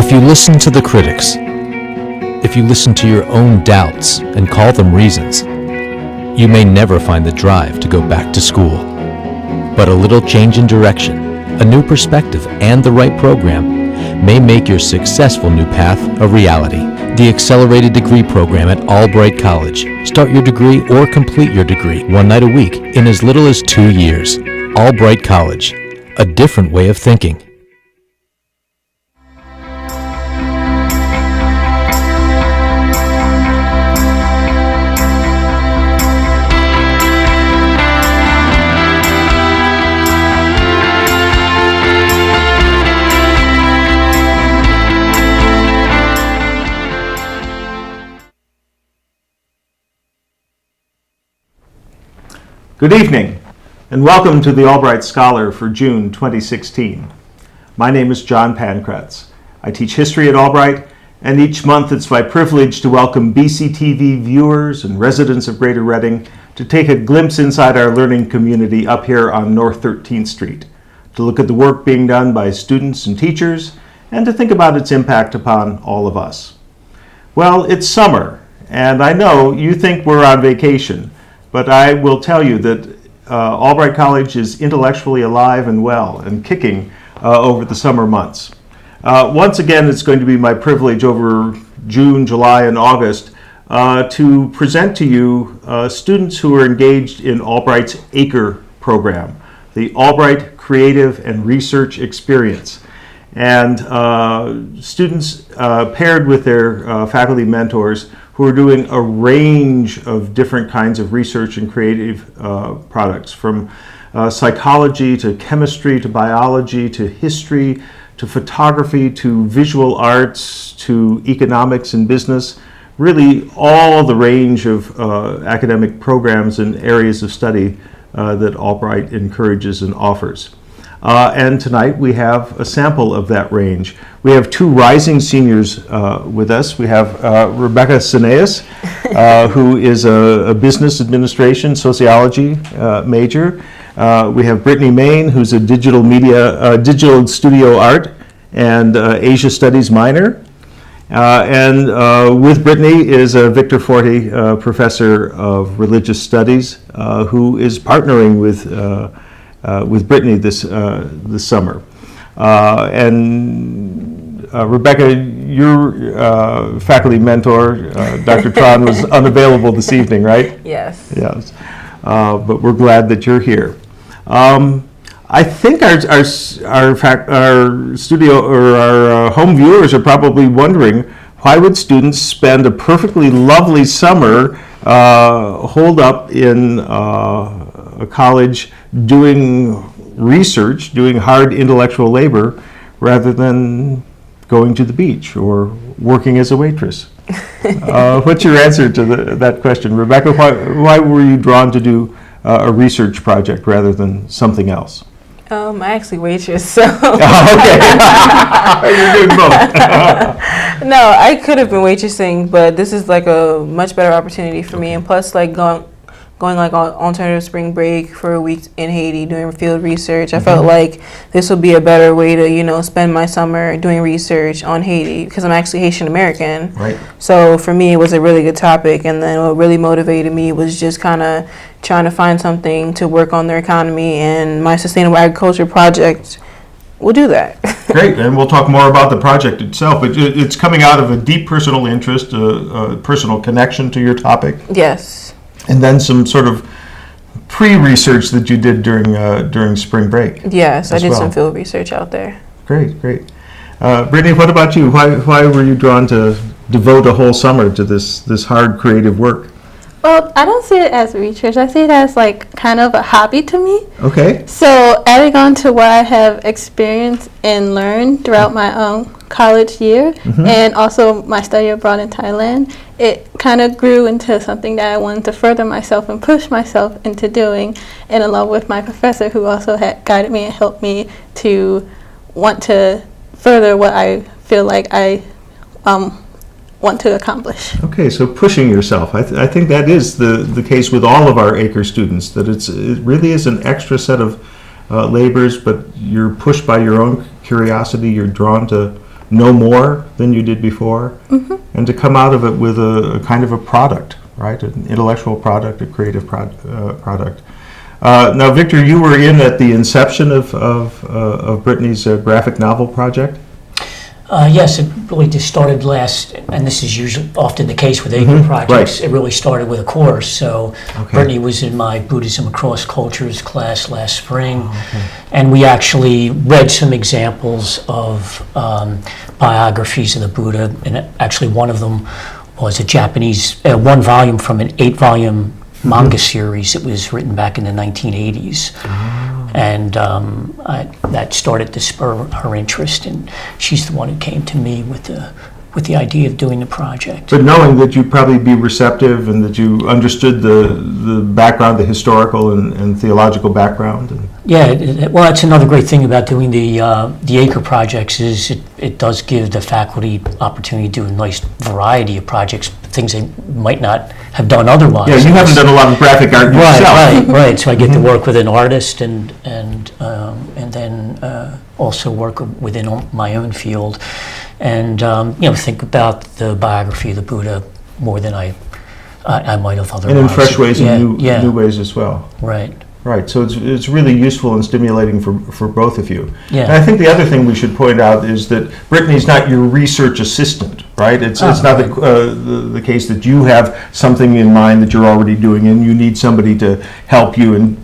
If you listen to the critics, if you listen to your own doubts and call them reasons, you may never find the drive to go back to school. But a little change in direction, a new perspective, and the right program may make your successful new path a reality. The Accelerated Degree Program at Albright College. Start your degree or complete your degree one night a week in as little as 2 years. Albright College, a different way of thinking. Good evening, and welcome to the Albright Scholar for June 2016. My name is John Pankratz. I teach history at Albright, and each month it's my privilege to welcome BCTV viewers and residents of Greater Reading to take a glimpse inside our learning community up here on North 13th Street, to look at the work being done by students and teachers, and to think about its impact upon all of us. Well, it's summer, and I know you think we're on vacation, but I will tell you that Albright College is intellectually alive and well and kicking over the summer months. Once again, it's going to be my privilege over June, July, and August to present to you students who are engaged in Albright's ACRE program, the Albright Creative and Research Experience. And students paired with their faculty mentors who are doing a range of different kinds of research and creative products, from psychology to chemistry to biology to history to photography to visual arts to economics and business, really all the range of academic programs and areas of study that Albright encourages and offers. And tonight we have a sample of that range. We have two rising seniors with us. We have Rebecca Cineas, who is a business administration sociology major. We have Brittany Main, who's a digital studio art and Asia Studies minor. And with Brittany is Victor Forte, professor of religious studies, who is partnering with Brittany this summer. Rebecca, your faculty mentor, Dr. Tron, was unavailable this evening, right? Yes. Yes. But we're glad that you're here. I think our studio or our home viewers are probably wondering, why would students spend a perfectly lovely summer holed up in a college doing research, doing hard intellectual labor, rather than going to the beach or working as a waitress? What's your answer to that question? Rebecca, why were you drawn to do a research project rather than something else? I actually waitress, so. Okay. You're doing both. No, I could have been waitressing, but this is like a much better opportunity for me. And plus, like going like on alternative spring break for a week in Haiti doing field research. I felt like this would be a better way to, spend my summer doing research on Haiti, because I'm actually Haitian American. Right. So for me, it was a really good topic. And then what really motivated me was just kind of trying to find something to work on their economy, and my sustainable agriculture project will do that. Great, and we'll talk more about the project itself, but it's coming out of a deep personal interest, a personal connection to your topic. Yes. And then some sort of pre-research that you did during spring break. Yes, I did some field research out there. Great. Brittany, what about you? Why were you drawn to devote a whole summer to this hard creative work? Well, I don't see it as research. I see it as like kind of a hobby to me. Okay. So adding on to what I have experienced and learned throughout my college year, and also my study abroad in Thailand, it kind of grew into something that I wanted to further myself and push myself into doing, and along with my professor, who also had guided me and helped me to want to further what I feel like I want to accomplish. Okay, so pushing yourself. I think that is the case with all of our ACRE students, that it really is an extra set of labors, but you're pushed by your own curiosity, you're drawn to know more than you did before, and to come out of it with a kind of a product, right? An intellectual product, a creative product. Now, Victor, you were in at the inception of Brittany's graphic novel project. Yes, it really just started last, and this is usually often the case with ACRE projects. right. It really started with a course. So Okay. Brittany was in my Buddhism Across Cultures class last spring, and we actually read some examples of biographies of the Buddha, and actually one of them was a Japanese, one volume from an 8-volume manga series that was written back in the 1980s. And that started to spur her interest, and she's the one who came to me with the idea of doing the project. But knowing that you'd probably be receptive and that you understood the background, the historical and theological background. Yeah, well, that's another great thing about doing the ACRE projects is it does give the faculty opportunity to do a nice variety of projects, things they might not have done otherwise. Yeah, you haven't done a lot of graphic art yourself. Right. So I get to work with an artist and then also work within my own field, and think about the biography of the Buddha more than I might have otherwise. And in fresh ways and Yeah. new ways as well. Right. Right, so it's really useful and stimulating for both of you. Yeah. And I think the other thing we should point out is that Brittany's not your research assistant, right? It's not right. the case that you have something in mind that you're already doing and you need somebody to help you and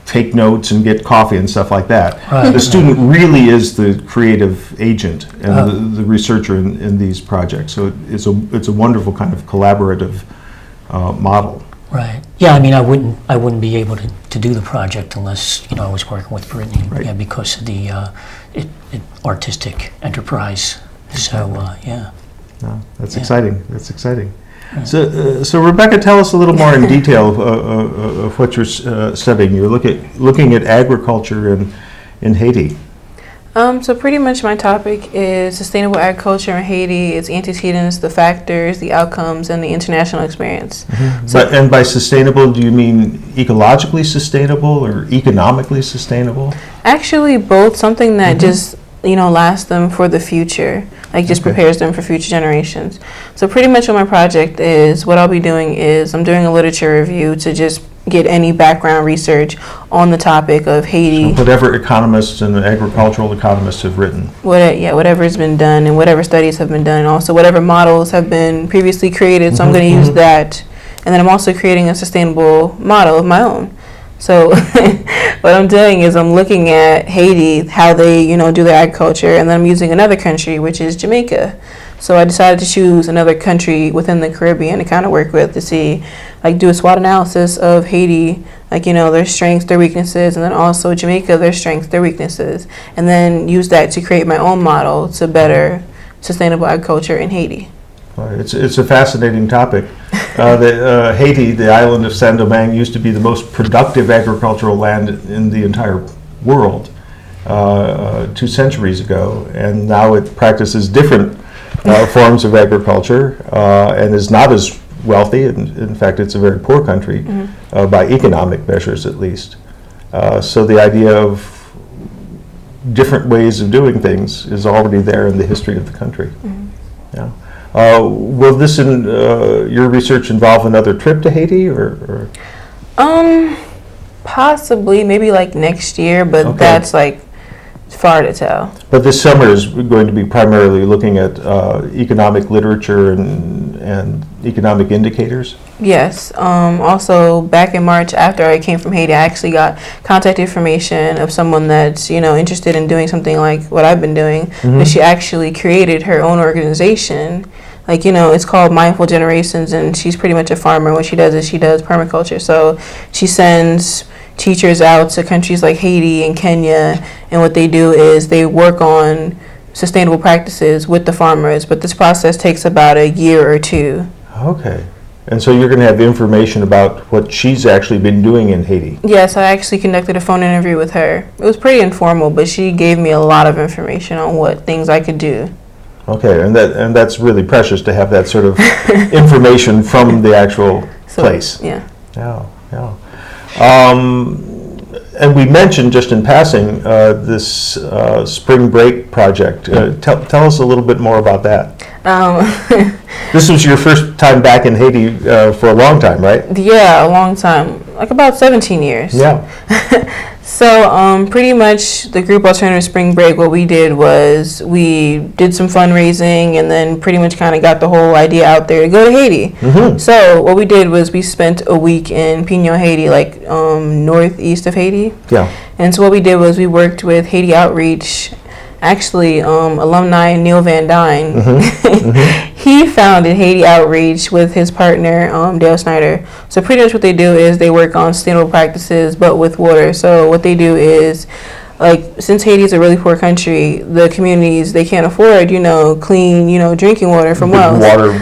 take notes and get coffee and stuff like that. Right, The student really is the creative agent and the researcher in these projects. So it's a wonderful kind of collaborative model. Right. Yeah, I mean, I wouldn't be able to do the project unless, I was working with Brittany, Right. yeah, because of the artistic enterprise. So, yeah. No, that's Yeah. exciting. That's exciting. So Rebecca, tell us a little more in detail of what you're studying. You're looking at agriculture in Haiti. So pretty much my topic is sustainable agriculture in Haiti, its antecedents, the factors, the outcomes, and the international experience. And by sustainable, do you mean ecologically sustainable or economically sustainable? Actually, both. Something that just lasts them for the future, like just Okay. prepares them for future generations. So pretty much what my project is, what I'll be doing is I'm doing a literature review to just get any background research on the topic of Haiti. Whatever economists and agricultural economists have written. Whatever's been done and whatever studies have been done, and also whatever models have been previously created. So I'm going to use that, and then I'm also creating a sustainable model of my own. So what I'm doing is I'm looking at Haiti, how they do their agriculture, and then I'm using another country, which is Jamaica. So I decided to choose another country within the Caribbean to kind of work with to see, do a SWOT analysis of Haiti, their strengths, their weaknesses, and then also Jamaica, their strengths, their weaknesses, and then use that to create my own model to better sustainable agriculture in Haiti. It's a fascinating topic. Haiti, the island of Saint-Domingue, used to be the most productive agricultural land in the entire world 2 centuries ago, and now it practices different forms of agriculture and is not as wealthy. In fact, it's a very poor country by economic measures, at least. So the idea of different ways of doing things is already there in the history of the country. Yeah. Will this your research involve another trip to Haiti, or? Possibly, maybe next year, but Okay. that's far to tell. But this summer is going to be primarily looking at economic literature and economic indicators. Yes. Also, back in March, after I came from Haiti, I actually got contact information of someone that's interested in doing something like what I've been doing. But she actually created her own organization. It's called Mindful Generations, and she's pretty much a farmer. What she does is she does permaculture. So she sends teachers out to countries like Haiti and Kenya, and what they do is they work on sustainable practices with the farmers. But this process takes about a year or two. Okay. And so you're going to have information about what she's actually been doing in Haiti. Yes, I actually conducted a phone interview with her. It was pretty informal, but she gave me a lot of information on what things I could do. Okay, and that's really precious to have that sort of information from the actual place. Yeah. Yeah, yeah. And we mentioned just in passing this spring break project. Tell us a little bit more about that. This was your first time back in Haiti for a long time, right? Yeah, a long time, like about 17 years. Yeah. So pretty much the group Alternative Spring Break, what we did was we did some fundraising and then pretty much kind of got the whole idea out there to go to Haiti. So what we did was we spent a week in Pignon, Haiti, like northeast of Haiti. Yeah. And so what we did was we worked with Haiti Outreach. Actually, alumni Neil Van Dyne, he founded Haiti Outreach with his partner, Dale Snyder. So pretty much what they do is they work on sustainable practices, but with water. So what they do is, like, since Haiti is a really poor country, the communities, they can't afford, clean, drinking water from wells. Water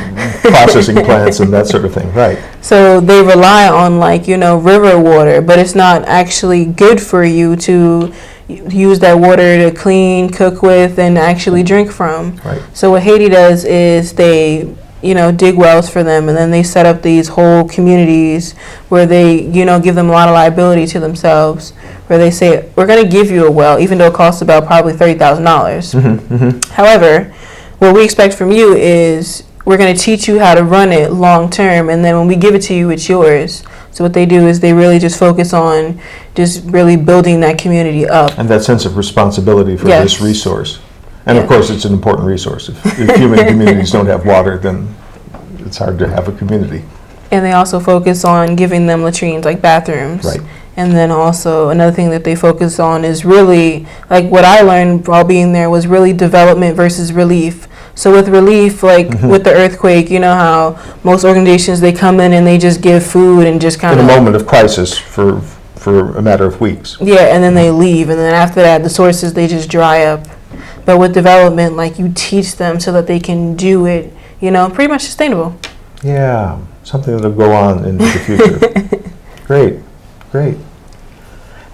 processing plants and that sort of thing, right. So they rely on, river water, but it's not actually good for you to use that water to clean, cook with, and actually drink from. Right. So what Haiti does is they, dig wells for them, and then they set up these whole communities where they, give them a lot of liability to themselves, where they say, we're going to give you a well, even though it costs about probably $30,000. However, what we expect from you is we're going to teach you how to run it long term, and then when we give it to you, it's yours. So what they do is they really just focus on just really building that community up. And that sense of responsibility for Yes. this resource. And of Yeah. course, it's an important resource. If human communities don't have water, then it's hard to have a community. And they also focus on giving them latrines, like bathrooms. Right. And then also another thing that they focus on is really, like what I learned while being there was really development versus relief. So with relief, with the earthquake, you know how most organizations, they come in and they just give food and just kind In of... a moment of crisis for a matter of weeks. Yeah, and then they leave. And then after that, the sources, they just dry up. But with development, you teach them so that they can do it, pretty much sustainable. Yeah, something that'll go on into the future. Great.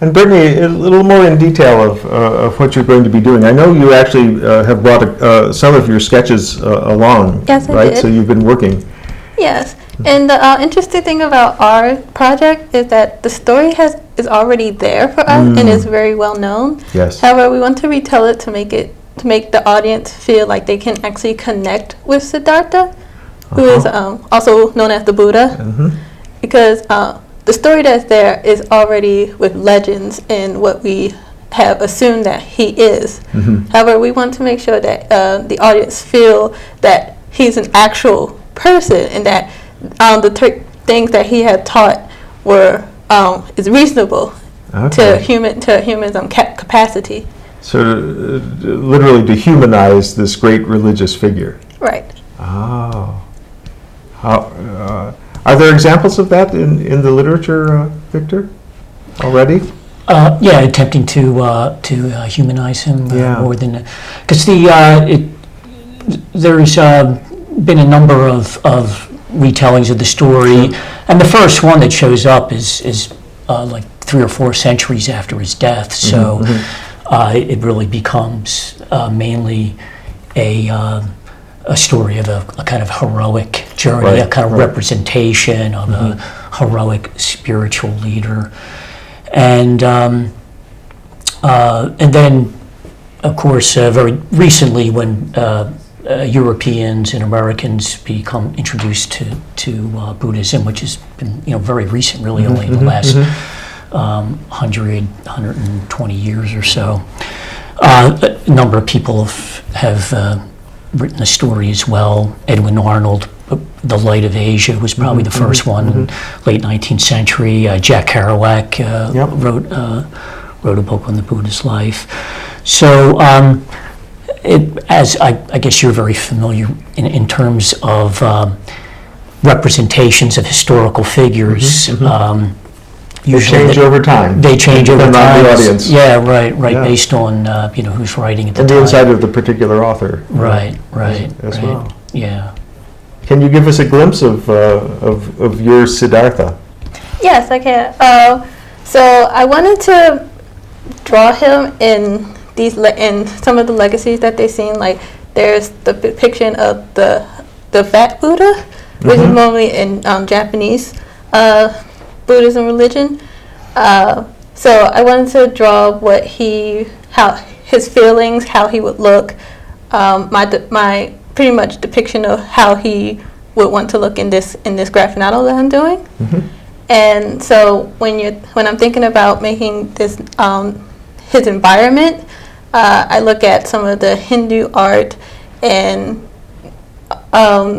And Brittany, a little more in detail of what you're going to be doing. I know you actually have brought some of your sketches along, Yes, I right? did. So you've been working. Yes, and the interesting thing about our project is that the story is already there for us and is very well known. Yes. However, we want to retell it to make the audience feel like they can actually connect with Siddhartha, who is also known as the Buddha, because the story that's there is already with legends and what we have assumed that he is. However, we want to make sure that the audience feel that he's an actual person and that the things that he had taught is reasonable to humans' capacity. So literally to humanize this great religious figure. Right. Oh. Are there examples of that in the literature, Victor, already? Yeah, attempting to humanize him more than, because there's been a number of retellings of the story, and the first one that shows up is like 3 or 4 centuries after his death. So it really becomes mainly a story of a kind of heroic journey, a kind of representation of a heroic spiritual leader. And then, of course, very recently, when Europeans and Americans become introduced to Buddhism, which has been very recent, really only in the last 120 years or so, a number of people have written the story as well. Edwin Arnold, The Light of Asia, was probably the first one in late 19th century. Jack Kerouac wrote a book on the Buddha's life. So, as I guess you're very familiar in terms of representations of historical figures. They change over time. They change over Depending time. on the audience. Yeah, right. Yeah. Based on who's writing at the And time. the inside of the particular author. Right. As well. Yeah. Can you give us a glimpse of your Siddhartha? Yes, I can. So I wanted to draw him in some of the legacies that they've seen. Like there's the depiction of the fat Buddha, which is normally in Japanese Buddhism religion. So I wanted to draw how his feelings, how he would look, my pretty much depiction of how he would want to look in this graphic novel that I'm doing. And so when I'm thinking about making this his environment, I look at some of the Hindu art and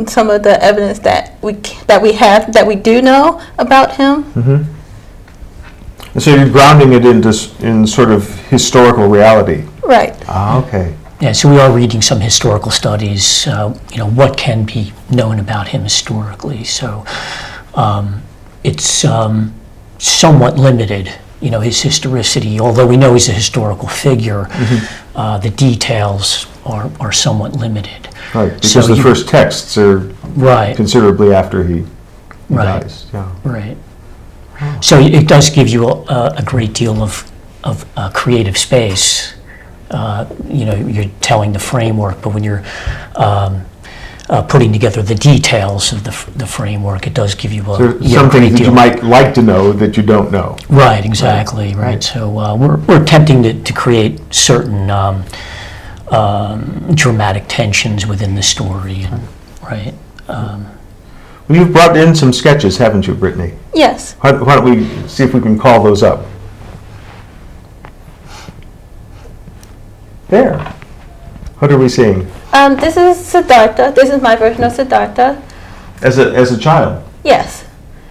some of the evidence that we do know about him. And so you're grounding it in sort of historical reality. Right. Ah, okay. Yeah, so we are reading some historical studies, what can be known about him historically. So it's somewhat limited, his historicity. Although we know he's a historical figure, the details are somewhat limited. Right, because So the you- first texts are Right, considerably after he right, dies. Yeah. right. So it does give you a great deal of creative space. You're telling the framework, but when you're putting together the details of the framework, it does give you a Some great things that you deal. might like to know that you don't know. Right, exactly, right. So we're attempting to create certain dramatic tensions within the story, right? Well, you've brought in some sketches, haven't you, Brittany? Yes. Why don't we see if we can call those up? There. What are we seeing? This is Siddhartha. This is my version of Siddhartha. As a child? Yes.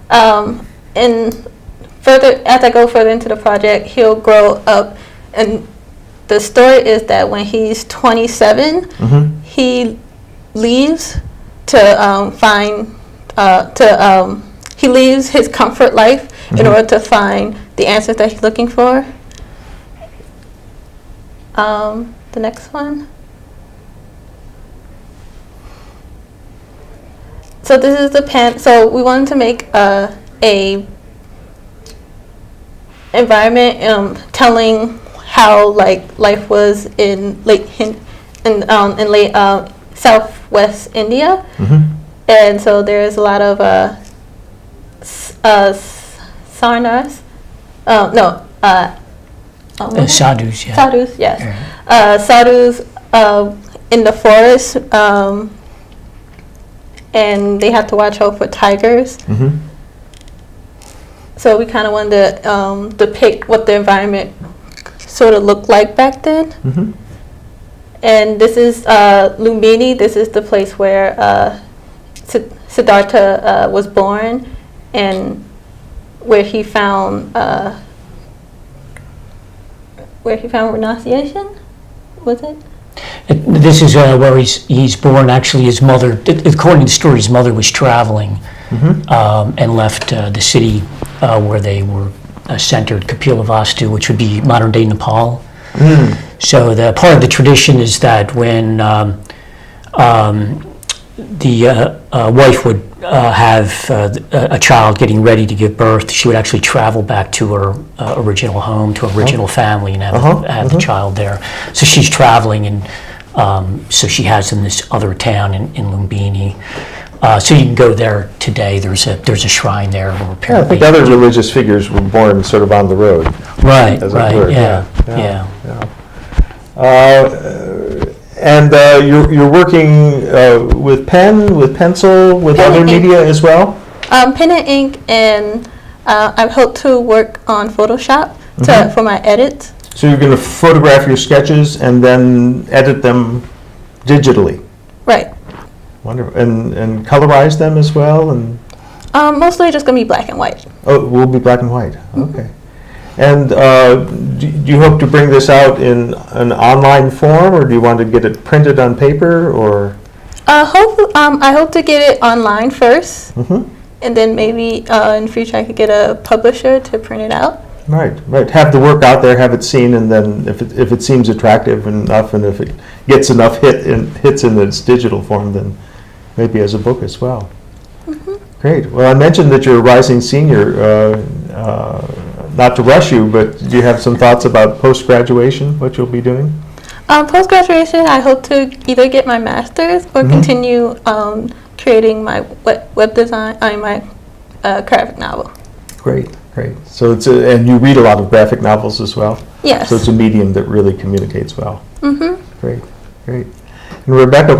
And further, as I go further into the project, he'll grow up, and the story is that when he's 27, he leaves to he leaves his comfort life in order to find the answers that he's looking for. The next one. So this is the pen. So we wanted to make a environment telling how life was in late Southwest India, and so there's a lot of sarnas. Sadhus, yeah. Sadhus, yes. Sadhus in the forest, and they have to watch out for tigers. So we kind of wanted to depict what the environment sort of looked like back then. And this is Lumbini. This is the place where Siddhartha was born, and where he found renunciation. Was it? This is where he's born. Actually, his mother, according to the story, his mother was traveling and left the city where they were centered, Kapilavastu, which would be modern-day Nepal. So the part of the tradition is that when the wife would have a child getting ready to give birth, she would actually travel back to her original home, to her original family, and have the child there. So she's traveling, and so she has in this other town in Lumbini. So you can go there today. There's a shrine there. Where Yeah, I apparently, think other religious figures were born sort of on the road. right, as it right, were, yeah. And you're working with pen, with pencil, with Pen other and ink. media as well? Pen and ink, and I hope to work on Photoshop for my edits. So you're going to photograph your sketches and then edit them digitally? Right. Wonderful. And colorize them as well? And Mostly just gonna be black and white. oh, it will be black and white. Okay. And do you hope to bring this out in an online form, or do you want to get it printed on paper, or? I hope to get it online first, and then maybe in the future I could get a publisher to print it out. Right. Have the work out there, have it seen, and then if it seems attractive enough, and if it gets enough hits in its digital form, then maybe as a book as well. Great. Well, I mentioned that you're a rising senior. Not to rush you, but do you have some thoughts about post-graduation, what you'll be doing? Post-graduation, I hope to either get my master's or continue creating my web design, my graphic novel. Great. Great. So and you read a lot of graphic novels as well? Yes. So it's a medium that really communicates well. Mm-hmm. Great, great. And Rebecca,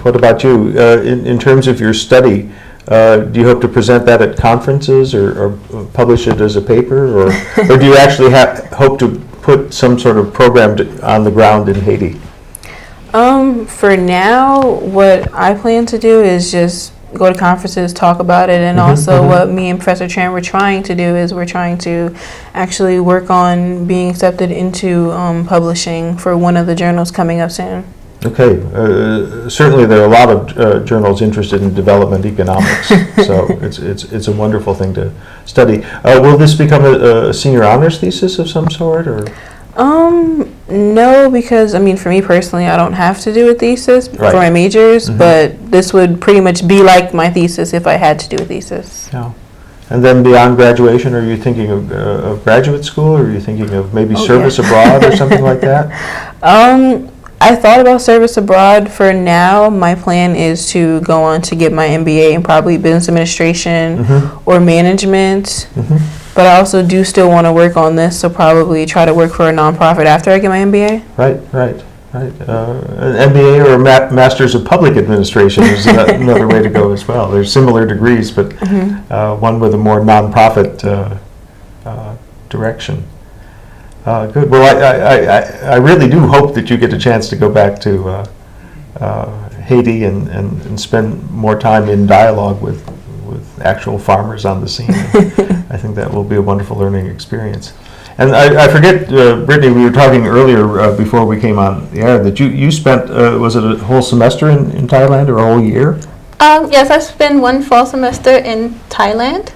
what about you? In terms of your study, do you hope to present that at conferences or publish it as a paper, or do you actually hope to put some sort of program on the ground in Haiti? For now, what I plan to do is just go to conferences, talk about it, and also what me and Professor Tran were trying to do is we're trying to actually work on being accepted into publishing for one of the journals coming up soon. Okay, certainly there are a lot of journals interested in development economics, so it's a wonderful thing to study. Will this become a senior honors thesis of some sort, or? No, because I mean, for me personally, I don't have to do a thesis Right. for my majors, but this would pretty much be like my thesis if I had to do a thesis. Yeah. And then beyond graduation, are you thinking of graduate school, or are you thinking of maybe service abroad or something like that? I thought about service abroad. For now, my plan is to go on to get my MBA in probably business administration or management. But I also do still want to work on this, so probably try to work for a nonprofit after I get my MBA. Right. An MBA or a Master's of Public Administration is another way to go as well. They're similar degrees, but one with a more nonprofit direction. Good. Well, I really do hope that you get a chance to go back to Haiti and spend more time in dialogue with actual farmers on the scene. I think that will be a wonderful learning experience. And I forget, Brittany, we were talking earlier before we came on the air that you spent, was it a whole semester in Thailand or a whole year? Yes, I spent one fall semester in Thailand.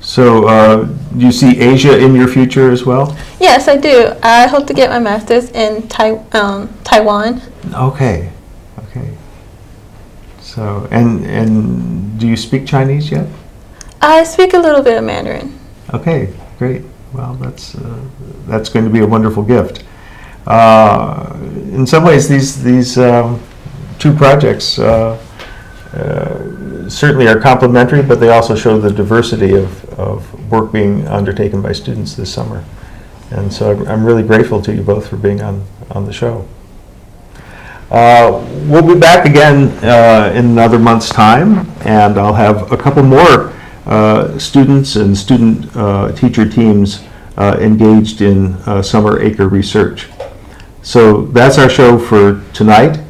So do you see Asia in your future as well? Yes, I do. I hope to get my master's in Taiwan. Okay. So, and do you speak Chinese yet? I speak a little bit of Mandarin. Okay, great. Well, that's going to be a wonderful gift. In some ways, these two projects certainly are complementary, but they also show the diversity of work being undertaken by students this summer. And so I'm really grateful to you both for being on the show. We'll be back again in another month's time, and I'll have a couple more students and student teacher teams engaged in summer acre research. So that's our show for tonight.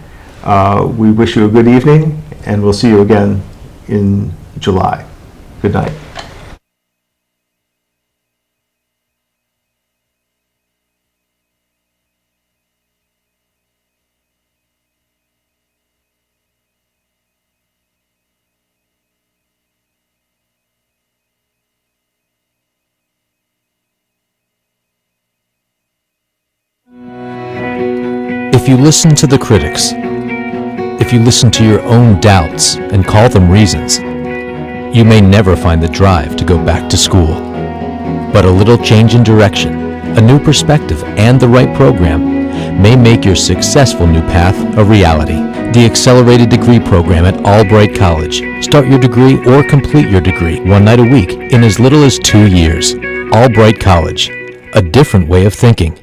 We wish you a good evening, and we'll see you again in July. Good night. If you listen to the critics, if you listen to your own doubts and call them reasons, you may never find the drive to go back to school. But a little change in direction, a new perspective, and the right program may make your successful new path a reality. The Accelerated Degree Program at Albright College. Start your degree or complete your degree one night a week in as little as 2 years. Albright College, a different way of thinking.